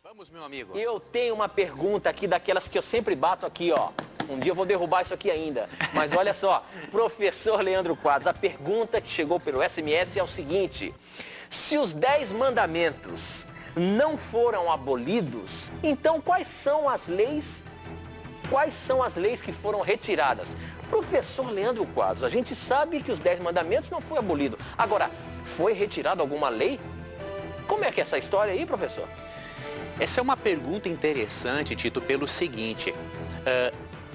Vamos, meu amigo. Eu tenho uma pergunta aqui, daquelas que eu sempre bato aqui, ó. Um dia eu vou derrubar isso aqui ainda. Mas olha só, professor Leandro Quadros, a pergunta que chegou pelo SMS é o seguinte: se os 10 mandamentos não foram abolidos, então quais são as leis que foram retiradas? Professor Leandro Quadros, a gente sabe que os 10 mandamentos não foi abolido. Agora, foi retirada alguma lei? Como é que é essa história aí, professor? Essa é uma pergunta interessante, Tito, pelo seguinte.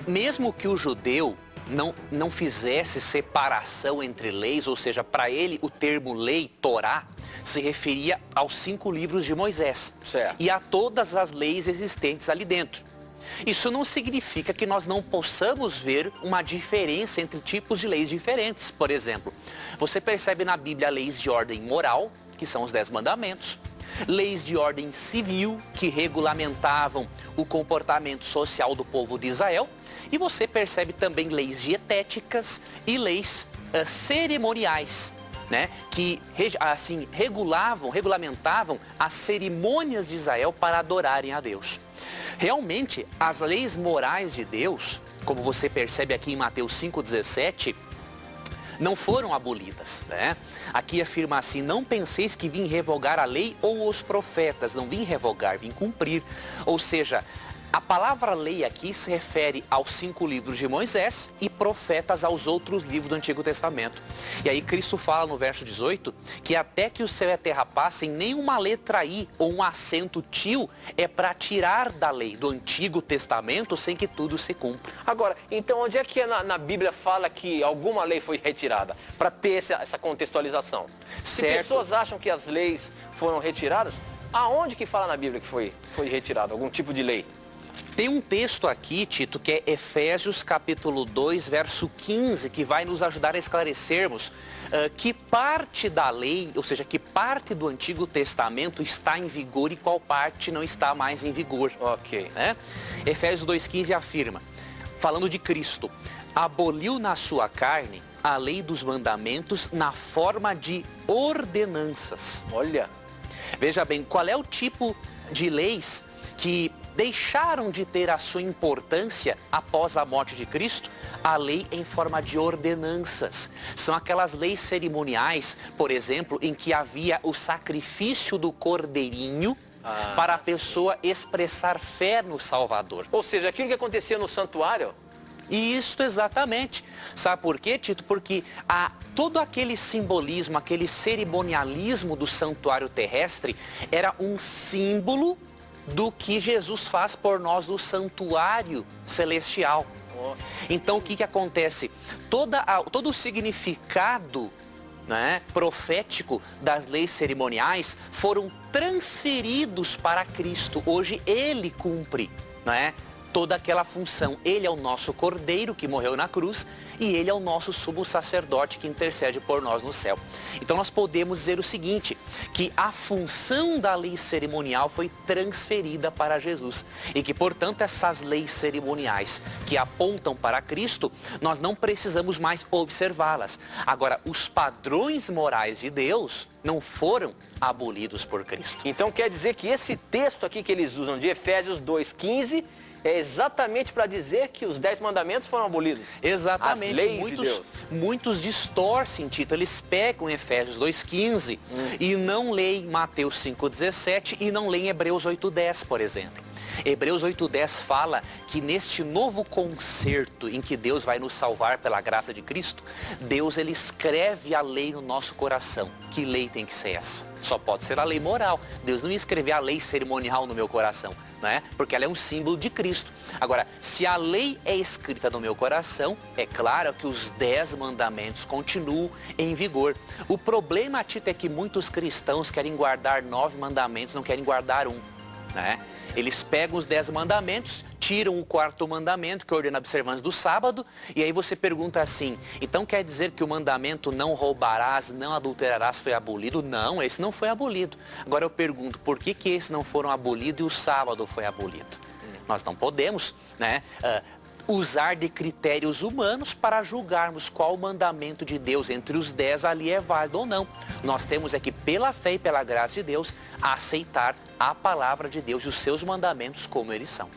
Mesmo que o judeu não fizesse separação entre leis, ou seja, para ele o termo lei, Torá, se referia aos 5 livros de Moisés. Certo. E a todas as leis existentes ali dentro. Isso não significa que nós não possamos ver uma diferença entre tipos de leis diferentes. Por exemplo, você percebe na Bíblia leis de ordem moral, que são os 10 mandamentos, leis de ordem civil, que regulamentavam o comportamento social do povo de Israel, e você percebe também leis dietéticas e leis cerimoniais, né, que assim regulamentavam as cerimônias de Israel para adorarem a Deus. Realmente, as leis morais de Deus, como você percebe aqui em Mateus 5,17, não foram abolidas, né? Aqui afirma assim: não penseis que vim revogar a lei ou os profetas, não vim revogar, vim cumprir. Ou seja, a palavra lei aqui se refere aos 5 livros de Moisés e profetas aos outros livros do Antigo Testamento. E aí Cristo fala no verso 18 que até que o céu e a terra passem, nenhuma letra I ou um acento tio é para tirar da lei do Antigo Testamento sem que tudo se cumpra. Agora, então onde é que na Bíblia fala que alguma lei foi retirada? Para ter essa contextualização. Se Certo. pessoas acham que as leis foram retiradas, aonde que fala na Bíblia que foi retirado algum tipo de lei? Tem um texto aqui, Tito, que é Efésios capítulo 2, verso 15, que vai nos ajudar a esclarecermos que parte da lei, ou seja, que parte do Antigo Testamento está em vigor e qual parte não está mais em vigor. Ok. Né? Efésios 2,15 afirma, falando de Cristo: aboliu na sua carne a lei dos mandamentos na forma de ordenanças. Olha. Veja bem, qual é o tipo de leis que deixaram de ter a sua importância após a morte de Cristo? A lei em forma de ordenanças. São aquelas leis cerimoniais, por exemplo, em que havia o sacrifício do cordeirinho para a pessoa expressar fé no Salvador. Ou seja, aquilo que acontecia no santuário. Isso, exatamente. Sabe por quê, Tito? Porque todo aquele simbolismo, aquele cerimonialismo do santuário terrestre era um símbolo do que Jesus faz por nós no santuário celestial. Então o que acontece? Todo o significado, né, profético das leis cerimoniais foram transferidos para Cristo. Hoje Ele cumpre, né, toda aquela função. Ele é o nosso Cordeiro que morreu na cruz e Ele é o nosso sumo sacerdote que intercede por nós no céu. Então nós podemos dizer o seguinte, que a função da lei cerimonial foi transferida para Jesus e que, portanto, essas leis cerimoniais que apontam para Cristo, nós não precisamos mais observá-las. Agora, os padrões morais de Deus não foram abolidos por Cristo. Então quer dizer que esse texto aqui que eles usam de Efésios 2,15 é exatamente para dizer que os 10 mandamentos foram abolidos. Exatamente. As leis de Deus. Muitos distorcem, Tito. Eles pegam Efésios 2,15 e não leem Mateus 5,17 e não leem Hebreus 8,10, por exemplo. Hebreus 8,10 fala que neste novo concerto em que Deus vai nos salvar pela graça de Cristo, Deus ele escreve a lei no nosso coração. Que lei tem que ser essa? Só pode ser a lei moral. Deus não ia escrever a lei cerimonial no meu coração, né? Porque ela é um símbolo de Cristo. Agora, se a lei é escrita no meu coração, é claro que os 10 mandamentos continuam em vigor. O problema, Tito, é que muitos cristãos querem guardar 9 mandamentos, não querem guardar um, né? Eles pegam os 10 mandamentos, tiram o 4º mandamento, que ordena a observância do sábado, e aí você pergunta assim, então quer dizer que o mandamento não roubarás, não adulterarás foi abolido? Não, esse não foi abolido. Agora eu pergunto, por que esses não foram abolidos e o sábado foi abolido? Nós não podemos, né, usar de critérios humanos para julgarmos qual mandamento de Deus entre os 10 ali é válido ou não. Nós temos aqui, pela fé e pela graça de Deus, aceitar a palavra de Deus e os seus mandamentos como eles são.